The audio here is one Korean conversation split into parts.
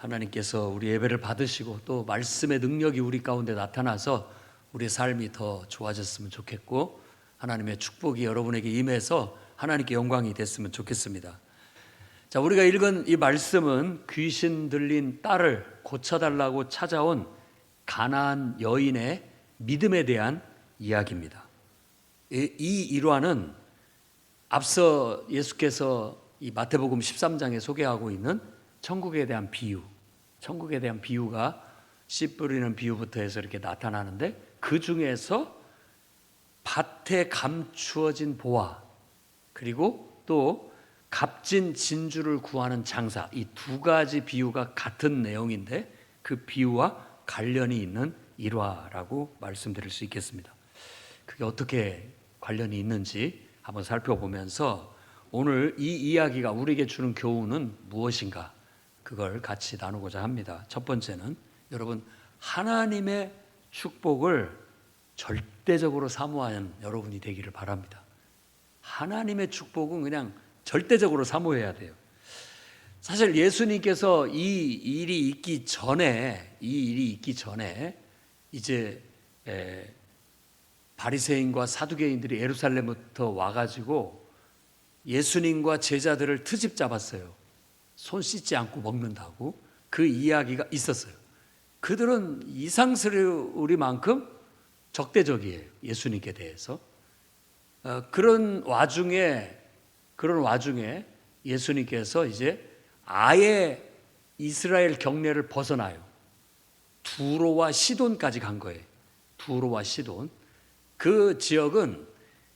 하나님께서 우리 예배를 받으시고 또 말씀의 능력이 우리 가운데 나타나서 우리의 삶이 더 좋아졌으면 좋겠고 하나님의 축복이 여러분에게 임해서 하나님께 영광이 됐으면 좋겠습니다. 자, 우리가 읽은 이 말씀은 귀신 들린 딸을 고쳐달라고 찾아온 가나안 여인의 믿음에 대한 이야기입니다. 이 일화는 앞서 예수께서 이 마태복음 13장에 소개하고 있는 천국에 대한 비유가 씨 뿌리는 비유부터 해서 이렇게 나타나는데, 그 중에서 밭에 감추어진 보화 그리고 또 값진 진주를 구하는 장사, 이 두 가지 비유가 같은 내용인데 그 비유와 관련이 있는 일화라고 말씀드릴 수 있겠습니다. 그게 어떻게 관련이 있는지 한번 살펴보면서 오늘 이 이야기가 우리에게 주는 교훈은 무엇인가, 그걸 같이 나누고자 합니다. 첫 번째는 여러분, 하나님의 축복을 절대적으로 사모하는 여러분이 되기를 바랍니다. 하나님의 축복은 그냥 절대적으로 사모해야 돼요. 사실 예수님께서 이 일이 있기 전에 이제 바리새인과 사두개인들이 예루살렘부터 와가지고 예수님과 제자들을 트집 잡았어요. 손 씻지 않고 먹는다고. 그 이야기가 있었어요. 그들은 이상스러우리만큼 적대적이에요, 예수님께 대해서. 그런 와중에 예수님께서 이제 아예 이스라엘 경내를 벗어나요. 두로와 시돈까지 간 거예요. 두로와 시돈. 그 지역은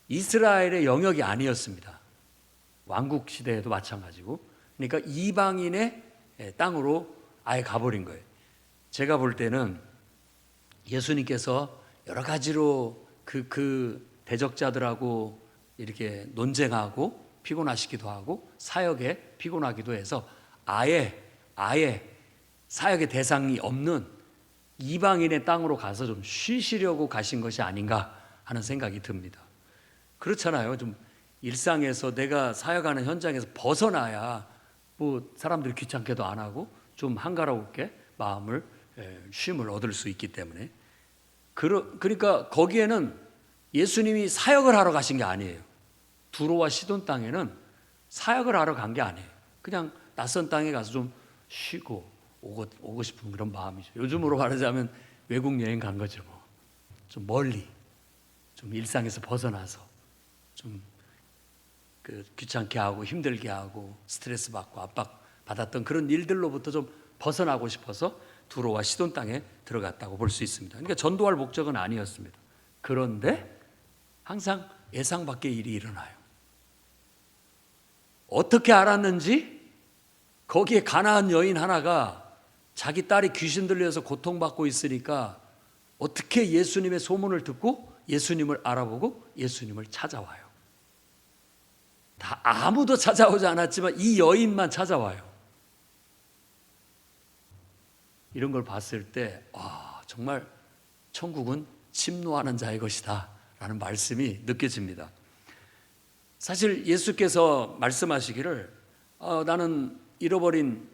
이스라엘의 영역이 아니었습니다. 왕국 시대에도 마찬가지고. 그러니까 이방인의 땅으로 아예 가버린 거예요. 제가 볼 때는 예수님께서 여러 가지로 그 대적자들하고 이렇게 논쟁하고 피곤하시기도 하고 사역에 피곤하기도 해서 아예 사역의 대상이 없는 이방인의 땅으로 가서 좀 쉬시려고 가신 것이 아닌가 하는 생각이 듭니다. 그렇잖아요. 좀 일상에서 내가 사역하는 현장에서 벗어나야 뭐 사람들이 귀찮게도 안 하고 좀 한가롭게 마음을 쉼을 얻을 수 있기 때문에. 그러니까 거기에는 예수님이 사역을 하러 가신 게 아니에요. 두로와 시돈 땅에는 사역을 하러 간 게 아니에요. 그냥 낯선 땅에 가서 좀 쉬고 오고 싶은 그런 마음이죠. 요즘으로 말하자면 외국 여행 간 거죠. 좀 멀리, 좀 일상에서 벗어나서 좀 귀찮게 하고 힘들게 하고 스트레스 받고 압박 받았던 그런 일들로부터 좀 벗어나고 싶어서 두로와 시돈 땅에 들어갔다고 볼 수 있습니다. 그러니까 전도할 목적은 아니었습니다. 그런데 항상 예상 밖의 일이 일어나요. 어떻게 알았는지 거기에 가나안 여인 하나가 자기 딸이 귀신 들려서 고통받고 있으니까 어떻게 예수님의 소문을 듣고 예수님을 알아보고 예수님을 찾아와요. 다 아무도 찾아오지 않았지만 이 여인만 찾아와요. 이런 걸 봤을 때 정말 천국은 침노하는 자의 것이다 라는 말씀이 느껴집니다. 사실 예수께서 말씀하시기를 나는 잃어버린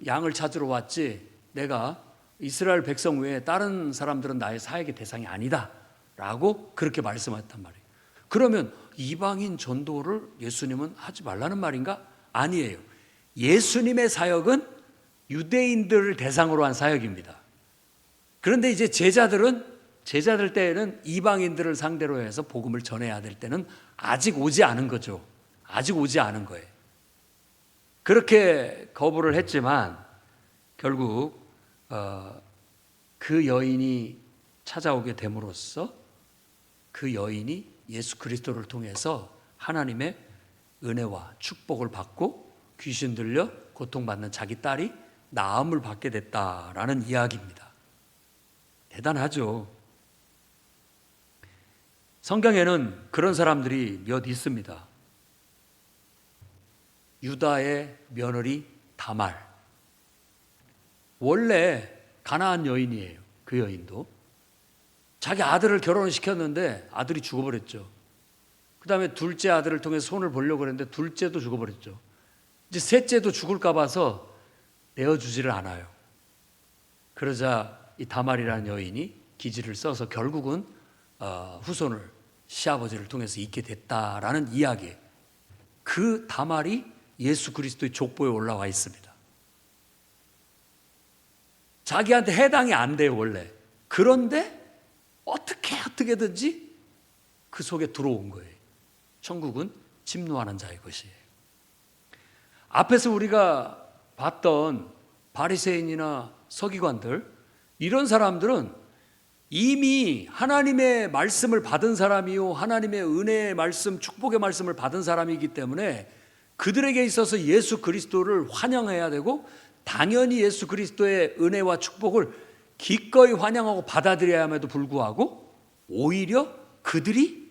양을 찾으러 왔지 내가 이스라엘 백성 외에 다른 사람들은 나의 사역의 대상이 아니다 라고 그렇게 말씀하셨단 말이에요. 그러면 이방인 전도를 예수님은 하지 말라는 말인가? 아니에요. 예수님의 사역은 유대인들을 대상으로 한 사역입니다. 그런데 이제 제자들 때에는 이방인들을 상대로 해서 복음을 전해야 될 때는 아직 오지 않은 거죠. 아직 오지 않은 거예요. 그렇게 거부를 했지만 결국 그 여인이 찾아오게 됨으로써 그 여인이 예수 그리스도를 통해서 하나님의 은혜와 축복을 받고 귀신 들려 고통받는 자기 딸이 나음을 받게 됐다라는 이야기입니다. 대단하죠. 성경에는 그런 사람들이 몇 있습니다. 유다의 며느리 다말, 원래 가나안 여인이에요. 그 여인도 자기 아들을 결혼시켰는데 아들이 죽어버렸죠. 그 다음에 둘째 아들을 통해 손을 보려고 했는데 둘째도 죽어버렸죠. 이제 셋째도 죽을까 봐서 내어주지를 않아요. 그러자 이 다말이라는 여인이 기지를 써서 결국은 후손을 시아버지를 통해서 잊게 됐다라는 이야기. 그 다말이 예수 그리스도의 족보에 올라와 있습니다. 자기한테 해당이 안 돼요 원래. 그런데 어떻게든지 그 속에 들어온 거예요. 천국은 침노하는 자의 것이에요. 앞에서 우리가 봤던 바리새인이나 서기관들, 이런 사람들은 이미 하나님의 말씀을 받은 사람이요, 하나님의 은혜의 말씀, 축복의 말씀을 받은 사람이기 때문에 그들에게 있어서 예수 그리스도를 환영해야 되고, 당연히 예수 그리스도의 은혜와 축복을 기꺼이 환영하고 받아들여야 함에도 불구하고 오히려 그들이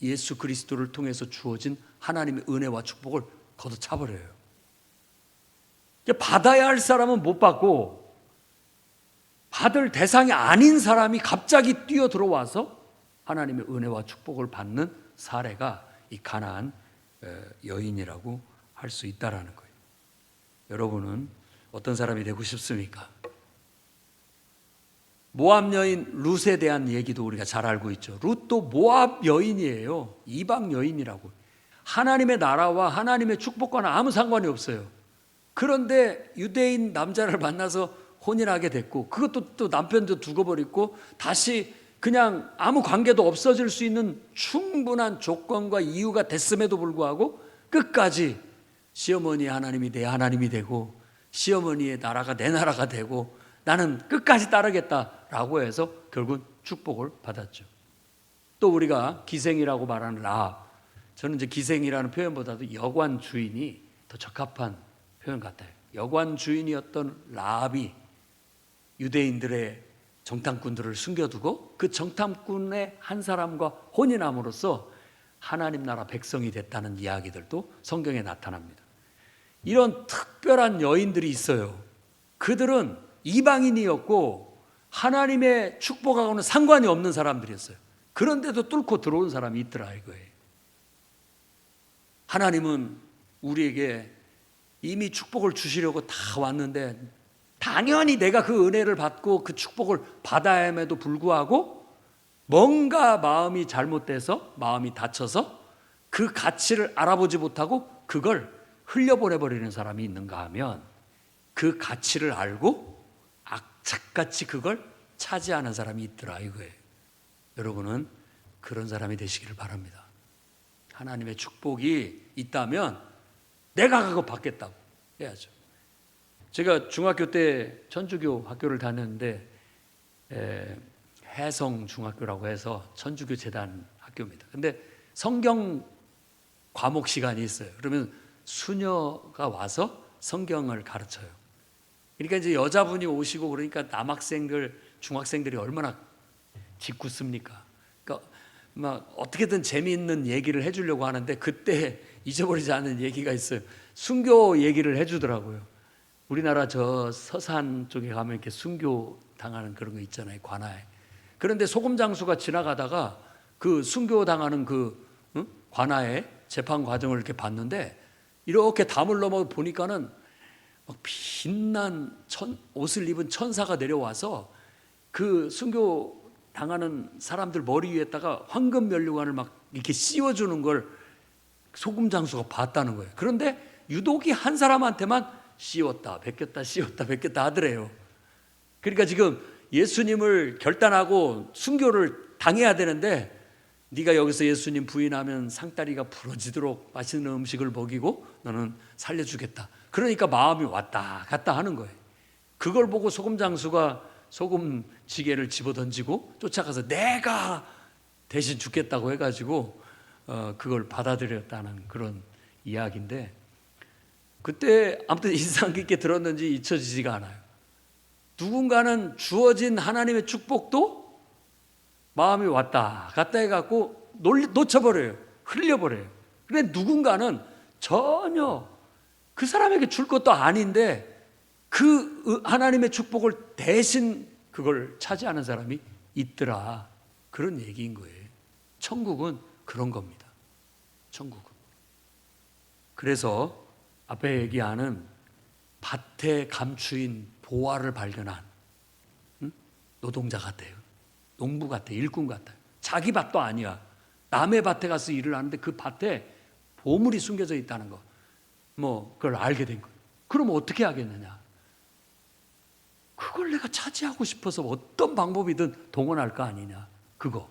예수 그리스도를 통해서 주어진 하나님의 은혜와 축복을 걷어차버려요. 받아야 할 사람은 못 받고 받을 대상이 아닌 사람이 갑자기 뛰어 들어와서 하나님의 은혜와 축복을 받는 사례가 이 가나안 여인이라고 할 수 있다라는 거예요. 여러분은 어떤 사람이 되고 싶습니까? 모압 여인 룻에 대한 얘기도 우리가 잘 알고 있죠. 룻도 모압 여인이에요. 이방 여인이라고. 하나님의 나라와 하나님의 축복과는 아무 상관이 없어요. 그런데 유대인 남자를 만나서 혼인하게 됐고, 그것도 또 남편도 두고 버렸고, 다시 그냥 아무 관계도 없어질 수 있는 충분한 조건과 이유가 됐음에도 불구하고 끝까지 시어머니의 하나님이 내 하나님이 되고 시어머니의 나라가 내 나라가 되고 나는 끝까지 따르겠다라고 해서 결국은 축복을 받았죠. 또 우리가 기생이라고 말하는 라합, 저는 이제 기생이라는 표현보다도 여관 주인이 더 적합한 표현 같아요. 여관 주인이었던 라합이 유대인들의 정탐꾼들을 숨겨두고 그 정탐꾼의 한 사람과 혼인함으로써 하나님 나라 백성이 됐다는 이야기들도 성경에 나타납니다. 이런 특별한 여인들이 있어요. 그들은 이방인이었고 하나님의 축복하고는 상관이 없는 사람들이었어요. 그런데도 뚫고 들어온 사람이 있더라 이거예요. 하나님은 우리에게 이미 축복을 주시려고 다 왔는데 당연히 내가 그 은혜를 받고 그 축복을 받아야 함에도 불구하고 뭔가 마음이 잘못돼서, 마음이 다쳐서 그 가치를 알아보지 못하고 그걸 흘려보내버리는 사람이 있는가 하면, 그 가치를 알고 악착같이 그걸 차지하는 사람이 있더라 이거예요. 여러분은 그런 사람이 되시기를 바랍니다. 하나님의 축복이 있다면 내가 그거 받겠다고 해야죠. 제가 중학교 때 천주교 학교를 다녔는데 해성중학교라고 해서 천주교 재단 학교입니다. 근데 성경 과목 시간이 있어요. 그러면 수녀가 와서 성경을 가르쳐요. 그러니까 이제 여자분이 오시고 그러니까 남학생들, 중학생들이 얼마나 짓궂습니까? 그러니까 막 어떻게든 재미있는 얘기를 해주려고 하는데 그때 잊어버리지 않는 얘기가 있어요. 순교 얘기를 해주더라고요. 우리나라 저 서산 쪽에 가면 이렇게 순교 당하는 그런 거 있잖아요, 관아에. 그런데 소금장수가 지나가다가 그 순교 당하는 그 관아의 재판 과정을 이렇게 봤는데, 이렇게 담을 넘어 보니까는 막 빛난 옷을 입은 천사가 내려와서 그 순교 당하는 사람들 머리 위에다가 황금 면류관을 막 이렇게 씌워주는 걸 소금장수가 봤다는 거예요. 그런데 유독이 한 사람한테만 씌웠다 벗겼다 씌웠다 벗겼다 하더래요. 그러니까 지금 예수님을 결단하고 순교를 당해야 되는데, 네가 여기서 예수님 부인하면 상다리가 부러지도록 맛있는 음식을 먹이고 너는 살려주겠다. 그러니까 마음이 왔다 갔다 하는 거예요. 그걸 보고 소금장수가 소금지게를 집어던지고 쫓아가서 내가 대신 죽겠다고 해가지고 그걸 받아들였다는 그런 이야기인데, 그때 아무튼 인상 깊게 들었는지 잊혀지지가 않아요. 누군가는 주어진 하나님의 축복도 마음이 왔다 갔다 해갖고 놓쳐버려요. 흘려버려요. 그런데 누군가는 전혀 그 사람에게 줄 것도 아닌데 그 하나님의 축복을 대신 그걸 차지하는 사람이 있더라. 그런 얘기인 거예요. 천국은 그런 겁니다. 천국은. 그래서 앞에 얘기하는 밭에 감추인 보화를 발견한 노동자 같아요. 농부 같아요. 일꾼 같아요. 자기 밭도 아니야. 남의 밭에 가서 일을 하는데 그 밭에 보물이 숨겨져 있다는 거, 그걸 알게 된 거예요. 그럼 어떻게 하겠느냐? 그걸 내가 차지하고 싶어서 어떤 방법이든 동원할 거 아니냐. 그거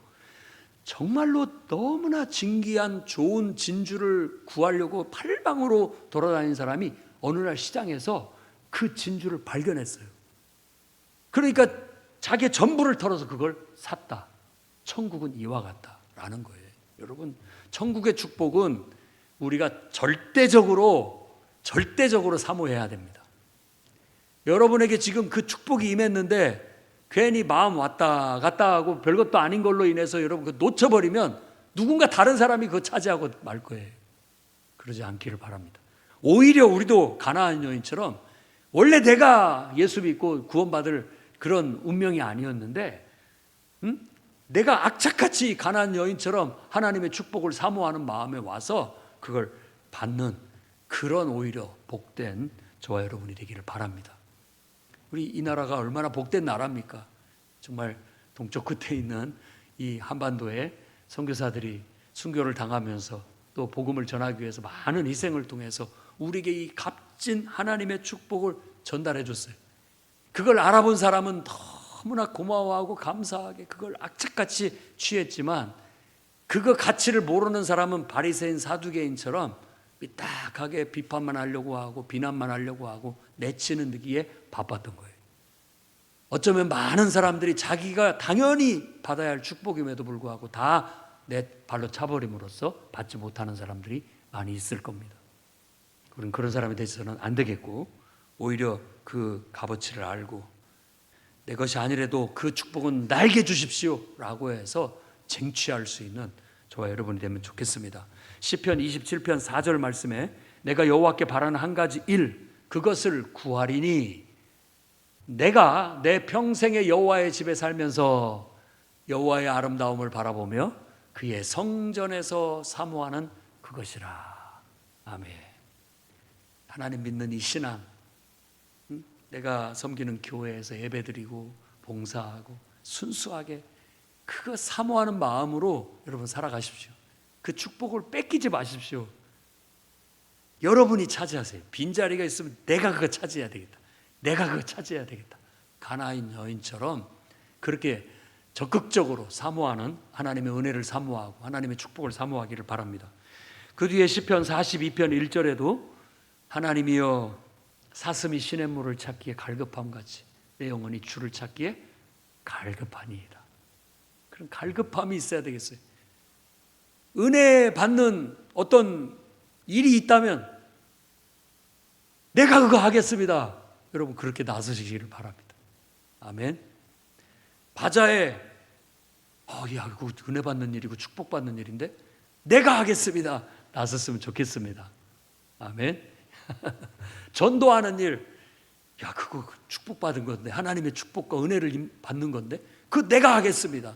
정말로 너무나 진귀한 좋은 진주를 구하려고 팔방으로 돌아다니는 사람이 어느 날 시장에서 그 진주를 발견했어요. 그러니까 자기의 전부를 털어서 그걸 샀다. 천국은 이와 같다라는 거예요. 여러분, 천국의 축복은 우리가 절대적으로 사모해야 됩니다. 여러분에게 지금 그 축복이 임했는데 괜히 마음 왔다 갔다 하고 별것도 아닌 걸로 인해서 여러분 그 놓쳐버리면 누군가 다른 사람이 그거 차지하고 말 거예요. 그러지 않기를 바랍니다. 오히려 우리도 가나안 여인처럼 원래 내가 예수 믿고 구원받을 그런 운명이 아니었는데 내가 악착같이 가나안 여인처럼 하나님의 축복을 사모하는 마음에 와서 그걸 받는 그런 오히려 복된 저와 여러분이 되기를 바랍니다. 우리 이 나라가 얼마나 복된 나라입니까? 정말 동쪽 끝에 있는 이 한반도에 선교사들이 순교를 당하면서 또 복음을 전하기 위해서 많은 희생을 통해서 우리에게 이 값진 하나님의 축복을 전달해 줬어요. 그걸 알아본 사람은 너무나 고마워하고 감사하게 그걸 악착같이 취했지만 그거 가치를 모르는 사람은 바리새인 사두개인처럼 삐딱하게 비판만 하려고 하고 비난만 하려고 하고 내치는 데기에 바빴던 거예요. 어쩌면 많은 사람들이 자기가 당연히 받아야 할 축복임에도 불구하고 다 내 발로 차버림으로써 받지 못하는 사람들이 많이 있을 겁니다. 우리는 그런 사람이 되서는 안 되겠고 오히려 그 값어치를 알고 내 것이 아니라도 그 축복은 나에게 주십시오 라고 해서 쟁취할 수 있는 저와 여러분이 되면 좋겠습니다. 시편 27편 4절 말씀에 내가 여호와께 바라는 한 가지 일 그것을 구하리니 내가 내 평생의 여호와의 집에 살면서 여호와의 아름다움을 바라보며 그의 성전에서 사모하는 그것이라. 아멘. 하나님 믿는 이 신앙, 내가 섬기는 교회에서 예배드리고 봉사하고 순수하게 그거 사모하는 마음으로 여러분 살아가십시오. 그 축복을 뺏기지 마십시오. 여러분이 차지하세요. 빈자리가 있으면 내가 그거 차지해야 되겠다. 내가 그거 차지해야 되겠다. 가나안 여인처럼 그렇게 적극적으로 사모하는 하나님의 은혜를 사모하고 하나님의 축복을 사모하기를 바랍니다. 그 뒤에 시편 42편 1절에도 하나님이여 사슴이 시냇물을 찾기에 갈급함같이 내 영혼이 주를 찾기에 갈급하니이다. 그런 갈급함이 있어야 되겠어요. 은혜 받는 어떤 일이 있다면 내가 그거 하겠습니다. 여러분 그렇게 나서시기를 바랍니다. 아멘. 바자에 그거 은혜 받는 일이고 축복 받는 일인데 내가 하겠습니다. 나섰으면 좋겠습니다. 아멘. 전도하는 일, 그거 축복 받은 건데 하나님의 축복과 은혜를 받는 건데 그거 내가 하겠습니다.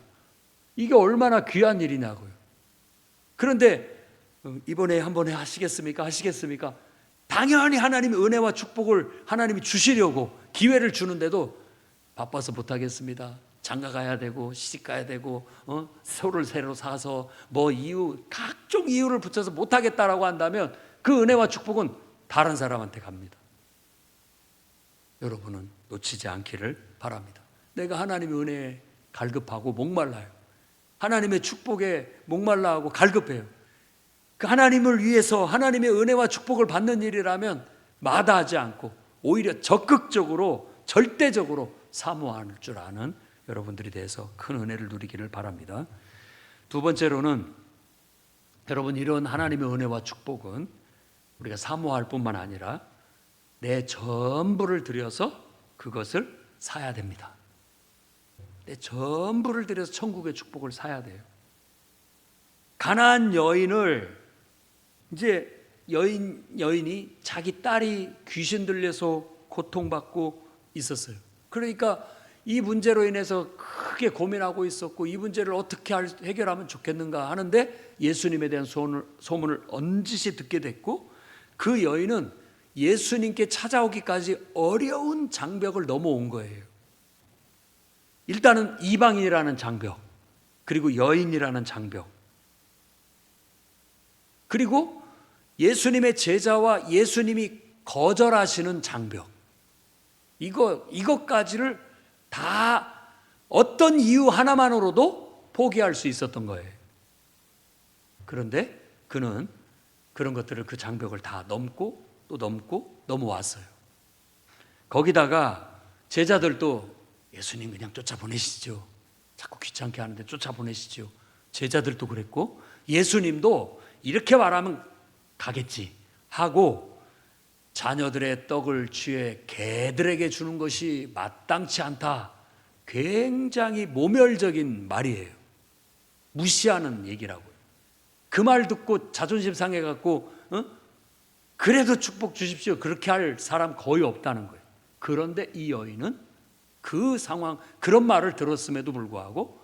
이게 얼마나 귀한 일이냐고요. 그런데 이번에 한번 하시겠습니까? 당연히 하나님의 은혜와 축복을 하나님이 주시려고 기회를 주는데도 바빠서 못하겠습니다. 장가 가야 되고 시집 가야 되고 소를 새로 사서 각종 이유를 붙여서 못하겠다라고 한다면 그 은혜와 축복은 다른 사람한테 갑니다. 여러분은 놓치지 않기를 바랍니다. 내가 하나님의 은혜에 갈급하고 목말라요. 하나님의 축복에 목말라하고 갈급해요. 그 하나님을 위해서 하나님의 은혜와 축복을 받는 일이라면 마다하지 않고 오히려 적극적으로 절대적으로 사모할 줄 아는 여러분들이 돼서 큰 은혜를 누리기를 바랍니다. 두 번째로는 여러분 이런 하나님의 은혜와 축복은 우리가 사모할 뿐만 아니라 내 전부를 들여서 그것을 사야 됩니다. 내 전부를 들여서 천국의 축복을 사야 돼요. 가나안 여인을 이제 여인이 자기 딸이 귀신 들려서 고통받고 있었어요. 그러니까 이 문제로 인해서 크게 고민하고 있었고 이 문제를 어떻게 해결하면 좋겠는가 하는데 예수님에 대한 소문을 언제시 듣게 됐고 그 여인은 예수님께 찾아오기까지 어려운 장벽을 넘어온 거예요. 일단은 이방인이라는 장벽, 그리고 여인이라는 장벽, 그리고 예수님의 제자와 예수님이 거절하시는 장벽, 이것까지를 다 어떤 이유 하나만으로도 포기할 수 있었던 거예요. 그런데 그는 그런 것들을, 그 장벽을 다 넘고 또 넘고 넘어왔어요. 거기다가 제자들도 예수님 그냥 쫓아보내시죠. 자꾸 귀찮게 하는데 쫓아보내시죠. 제자들도 그랬고 예수님도 이렇게 말하면 가겠지 하고 자녀들의 떡을 취해 개들에게 주는 것이 마땅치 않다. 굉장히 모멸적인 말이에요. 무시하는 얘기라고요. 그 말 듣고 자존심 상해갖고 그래도 축복 주십시오 그렇게 할 사람 거의 없다는 거예요. 그런데 이 여인은 그 상황, 그런 말을 들었음에도 불구하고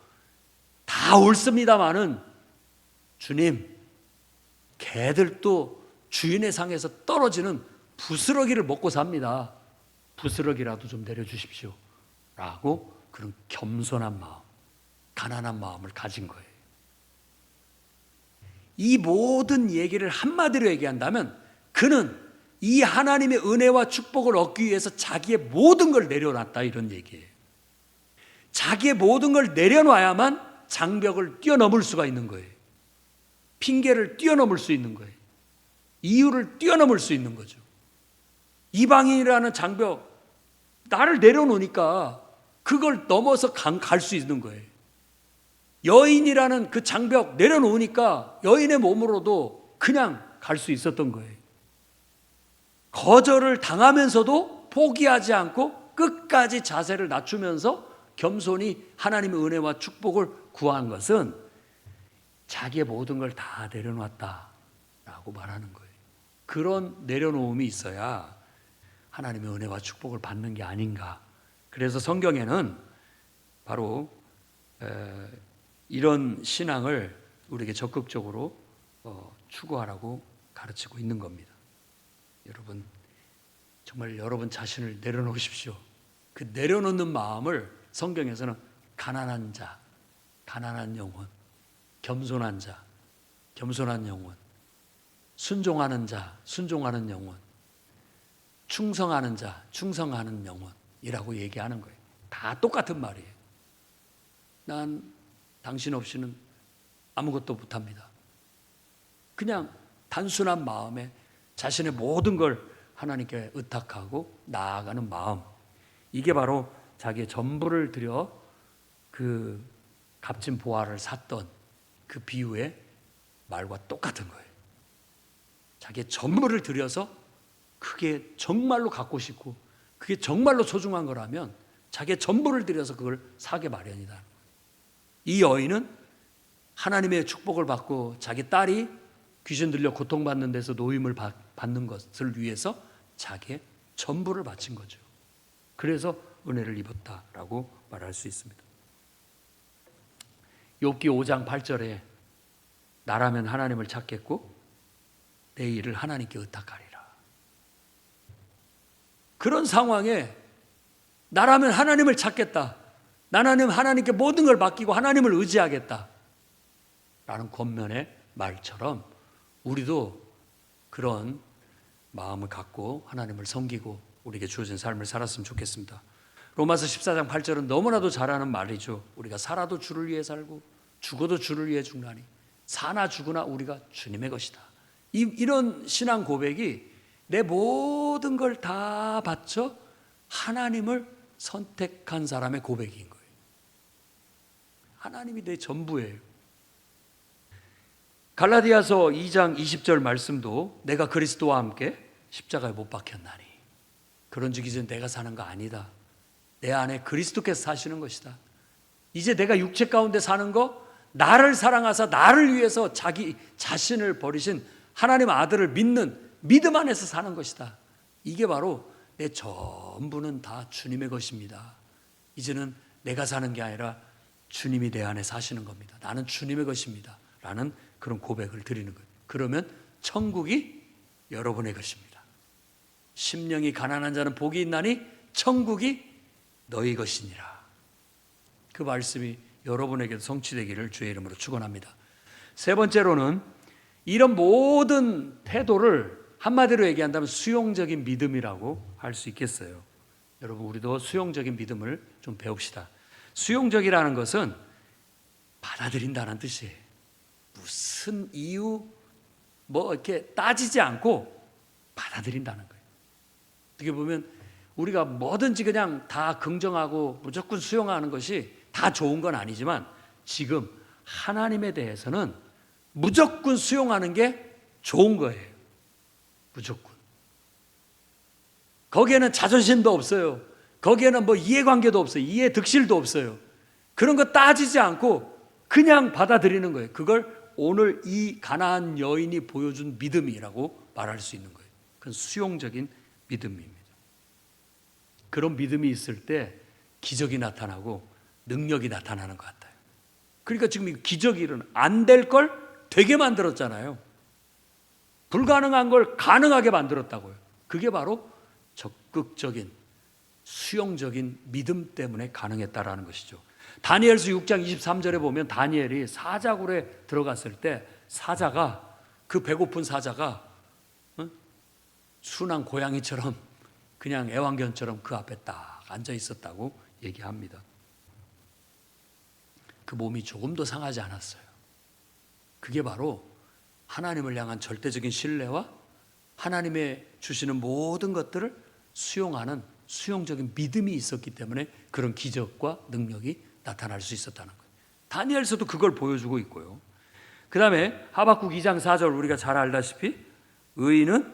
다 옳습니다마는 주님, 개들도 주인의 상에서 떨어지는 부스러기를 먹고 삽니다. 부스러기라도 좀 내려주십시오 라고 그런 겸손한 마음, 가난한 마음을 가진 거예요. 이 모든 얘기를 한마디로 얘기한다면 그는 이 하나님의 은혜와 축복을 얻기 위해서 자기의 모든 걸 내려놨다, 이런 얘기예요. 자기의 모든 걸 내려놔야만 장벽을 뛰어넘을 수가 있는 거예요. 핑계를 뛰어넘을 수 있는 거예요. 이유를 뛰어넘을 수 있는 거죠. 이방인이라는 장벽, 나를 내려놓으니까 그걸 넘어서 갈 수 있는 거예요. 여인이라는 그 장벽 내려놓으니까 여인의 몸으로도 그냥 갈 수 있었던 거예요. 거절을 당하면서도 포기하지 않고 끝까지 자세를 낮추면서 겸손히 하나님의 은혜와 축복을 구한 것은 자기의 모든 걸 다 내려놨다라고 말하는 거예요. 그런 내려놓음이 있어야 하나님의 은혜와 축복을 받는 게 아닌가. 그래서 성경에는 바로 이런 신앙을 우리에게 적극적으로 추구하라고 가르치고 있는 겁니다. 여러분, 정말 여러분 자신을 내려놓으십시오. 그 내려놓는 마음을 성경에서는 가난한 자, 가난한 영혼, 겸손한 자, 겸손한 영혼, 순종하는 자, 순종하는 영혼, 충성하는 자, 충성하는 영혼이라고 얘기하는 거예요. 다 똑같은 말이에요. 난 당신 없이는 아무것도 못합니다. 그냥 단순한 마음에 자신의 모든 걸 하나님께 의탁하고 나아가는 마음, 이게 바로 자기의 전부를 들여 그 값진 보화를 샀던 그 비유의 말과 똑같은 거예요. 자기의 전부를 들여서 그게 정말로 갖고 싶고 그게 정말로 소중한 거라면 자기의 전부를 들여서 그걸 사게 마련이다. 이 여인은 하나님의 축복을 받고 자기 딸이 귀신 들려 고통받는 데서 노임을 받는 것을 위해서 자기의 전부를 바친 거죠. 그래서 은혜를 입었다라고 말할 수 있습니다. 욥기 5장 8절에 나라면 하나님을 찾겠고 내 일을 하나님께 의탁하리라. 그런 상황에 나라면 하나님을 찾겠다, 나는 하나님께 모든 걸 맡기고 하나님을 의지하겠다 라는 권면의 말처럼 우리도 그런 마음을 갖고 하나님을 섬기고 우리에게 주어진 삶을 살았으면 좋겠습니다. 로마서 14장 8절은 너무나도 잘 아는 말이죠. 우리가 살아도 주를 위해 살고 죽어도 주를 위해 죽나니 사나 죽으나 우리가 주님의 것이다. 이런 신앙 고백이 내 모든 걸 다 바쳐 하나님을 선택한 사람의 고백인 거예요. 하나님이 내 전부예요. 갈라디아서 2장 20절 말씀도 내가 그리스도와 함께 십자가에 못 박혔나니 그런즉 이제 내가 사는 거 아니다. 내 안에 그리스도께서 사시는 것이다. 이제 내가 육체 가운데 사는 거, 나를 사랑하사 나를 위해서 자기 자신을 버리신 하나님 아들을 믿는 믿음 안에서 사는 것이다. 이게 바로 내 전부는 다 주님의 것입니다. 이제는 내가 사는 게 아니라 주님이 내 안에 사시는 겁니다. 나는 주님의 것입니다 라는 그런 고백을 드리는 거예요. 그러면 천국이 여러분의 것입니다. 심령이 가난한 자는 복이 있나니 천국이 너희 것이니라. 그 말씀이 여러분에게도 성취되기를 주의 이름으로 축원합니다. 세 번째로는 이런 모든 태도를 한마디로 얘기한다면 수용적인 믿음이라고 할 수 있겠어요. 여러분, 우리도 수용적인 믿음을 좀 배웁시다. 수용적이라는 것은 받아들인다는 뜻이에요. 무슨 이유 이렇게 따지지 않고 받아들인다는 거예요. 어떻게 보면 우리가 뭐든지 그냥 다 긍정하고 무조건 수용하는 것이 다 좋은 건 아니지만, 지금 하나님에 대해서는 무조건 수용하는 게 좋은 거예요. 무조건. 거기에는 자존심도 없어요. 거기에는 이해관계도 없어요. 이해 득실도 없어요. 그런 거 따지지 않고 그냥 받아들이는 거예요. 그걸 오늘 이 가나안 여인이 보여준 믿음이라고 말할 수 있는 거예요. 그건 수용적인 믿음입니다. 그런 믿음이 있을 때 기적이 나타나고 능력이 나타나는 것 같아요. 그러니까 지금 이 기적이 일어나 안 될 걸 되게 만들었잖아요. 불가능한 걸 가능하게 만들었다고요. 그게 바로 적극적인 수용적인 믿음 때문에 가능했다라는 것이죠. 다니엘서 6장 23절에 보면 다니엘이 사자굴에 들어갔을 때 사자가, 그 배고픈 사자가 순한 고양이처럼 그냥 애완견처럼 그 앞에 딱 앉아 있었다고 얘기합니다. 그 몸이 조금도 상하지 않았어요. 그게 바로 하나님을 향한 절대적인 신뢰와 하나님의 주시는 모든 것들을 수용하는 수용적인 믿음이 있었기 때문에 그런 기적과 능력이 나타날 수 있었다는 거예요. 다니엘서도 그걸 보여주고 있고요. 그 다음에 하박국 2장 4절 우리가 잘 알다시피 의인은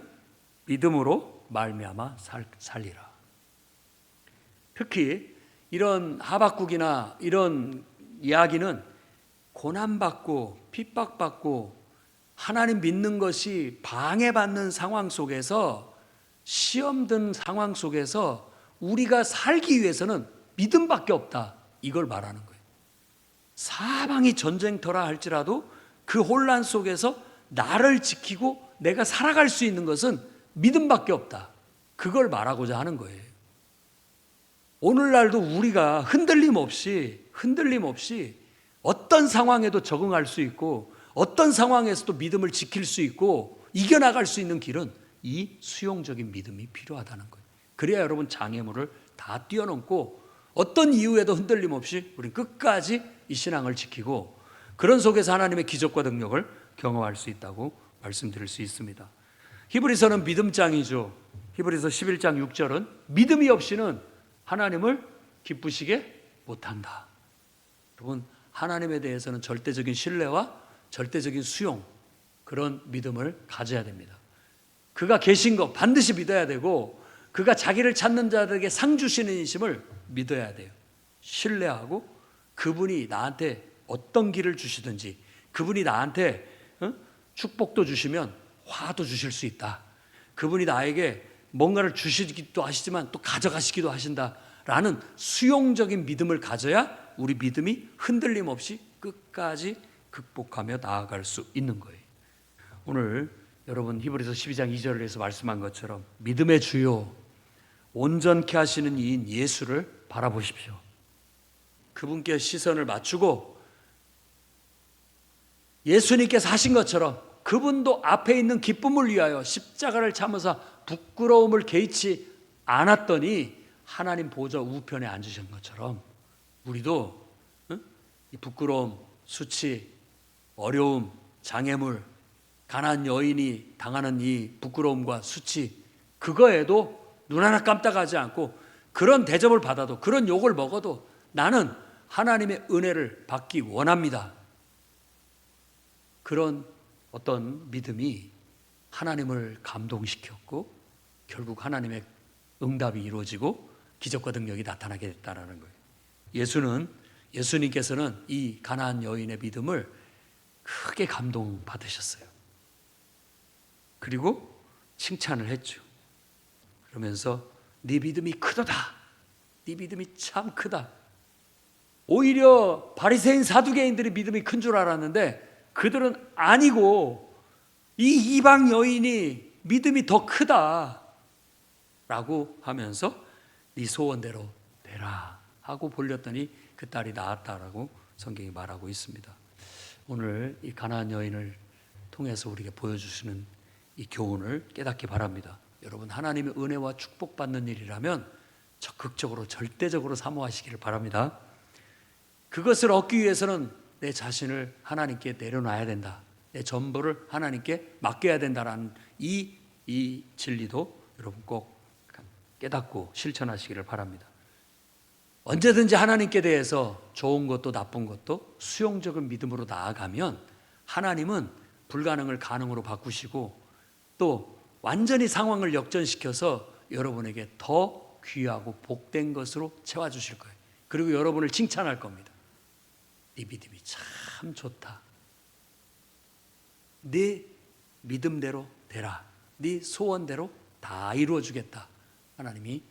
믿음으로 말미암아 살리라. 특히 이런 하박국이나 이런 이야기는 고난받고 핍박받고 하나님 믿는 것이 방해받는 상황 속에서, 시험 든 상황 속에서 우리가 살기 위해서는 믿음밖에 없다, 이걸 말하는 거예요. 사방이 전쟁터라 할지라도 그 혼란 속에서 나를 지키고 내가 살아갈 수 있는 것은 믿음밖에 없다, 그걸 말하고자 하는 거예요. 오늘날도 우리가 흔들림 없이 어떤 상황에도 적응할 수 있고 어떤 상황에서도 믿음을 지킬 수 있고 이겨나갈 수 있는 길은 이 수용적인 믿음이 필요하다는 거예요. 그래야 여러분 장애물을 다 뛰어넘고 어떤 이유에도 흔들림 없이 우리는 끝까지 이 신앙을 지키고 그런 속에서 하나님의 기적과 능력을 경험할 수 있다고 말씀드릴 수 있습니다. 히브리서는 믿음장이죠. 히브리서 11장 6절은 믿음이 없이는 하나님을 기쁘시게 못한다. 여러분, 하나님에 대해서는 절대적인 신뢰와 절대적인 수용, 그런 믿음을 가져야 됩니다. 그가 계신 것 반드시 믿어야 되고 그가 자기를 찾는 자들에게 상 주시는 이심을 믿어야 돼요. 신뢰하고 그분이 나한테 어떤 길을 주시든지, 그분이 나한테 축복도 주시면 화도 주실 수 있다, 그분이 나에게 뭔가를 주시기도 하시지만 또 가져가시기도 하신다라는 수용적인 믿음을 가져야 우리 믿음이 흔들림 없이 끝까지 극복하며 나아갈 수 있는 거예요. 오늘 여러분 히브리서 12장 2절에서 말씀한 것처럼 믿음의 주요 온전케 하시는 이인 예수를 바라보십시오. 그분께 시선을 맞추고 예수님께서 하신 것처럼 그분도 앞에 있는 기쁨을 위하여 십자가를 참으사 부끄러움을 개의치 않았더니 하나님 보좌 우편에 앉으신 것처럼 우리도 이 부끄러움, 수치, 어려움, 장애물, 가난한 여인이 당하는 이 부끄러움과 수치, 그거에도 눈 하나 깜짝하지 않고 그런 대접을 받아도, 그런 욕을 먹어도 나는 하나님의 은혜를 받기 원합니다. 그런 어떤 믿음이 하나님을 감동시켰고 결국 하나님의 응답이 이루어지고 기적과 능력이 나타나게 됐다는 거예요. 예수님께서는 이 가나안 여인의 믿음을 크게 감동받으셨어요. 그리고 칭찬을 했죠. 그러면서 네 믿음이 크도다, 네 믿음이 참 크다. 오히려 바리새인 사두개인들이 믿음이 큰 줄 알았는데 그들은 아니고 이 이방 여인이 믿음이 더 크다, 라고 하면서 네 소원대로 되라 하고 볼렸더니 그 딸이 나았다라고 성경이 말하고 있습니다. 오늘 이 가나안 여인을 통해서 우리에게 보여주시는 이 교훈을 깨닫기 바랍니다. 여러분, 하나님의 은혜와 축복받는 일이라면 적극적으로 절대적으로 사모하시기를 바랍니다. 그것을 얻기 위해서는 내 자신을 하나님께 내려놔야 된다. 내 전부를 하나님께 맡겨야 된다라는 이 진리도 여러분 꼭 깨닫고 실천하시기를 바랍니다. 언제든지 하나님께 대해서 좋은 것도 나쁜 것도 수용적인 믿음으로 나아가면 하나님은 불가능을 가능으로 바꾸시고 또 완전히 상황을 역전시켜서 여러분에게 더 귀하고 복된 것으로 채워주실 거예요. 그리고 여러분을 칭찬할 겁니다. 네 믿음이 참 좋다. 네 믿음대로 되라. 네 소원대로 다 이루어주겠다. 하나님이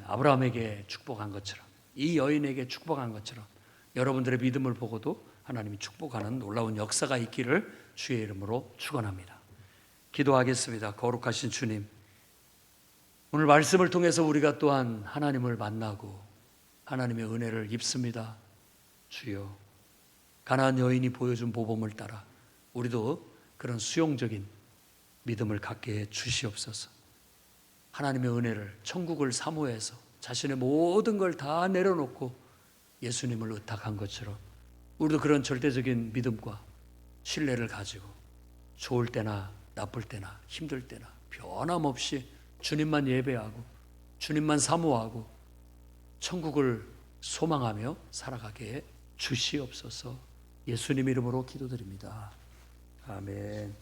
아브라함에게 축복한 것처럼, 이 여인에게 축복한 것처럼 여러분들의 믿음을 보고도 하나님이 축복하는 놀라운 역사가 있기를 주의 이름으로 축원합니다. 기도하겠습니다. 거룩하신 주님, 오늘 말씀을 통해서 우리가 또한 하나님을 만나고 하나님의 은혜를 입습니다. 주여, 가나안 여인이 보여준 모범을 따라 우리도 그런 수용적인 믿음을 갖게 해 주시옵소서. 하나님의 은혜를, 천국을 사모해서 자신의 모든 걸 다 내려놓고 예수님을 의탁한 것처럼 우리도 그런 절대적인 믿음과 신뢰를 가지고 좋을 때나 나쁠 때나 힘들 때나 변함없이 주님만 예배하고 주님만 사모하고 천국을 소망하며 살아가게 해 주시옵소서. 예수님 이름으로 기도드립니다. 아멘.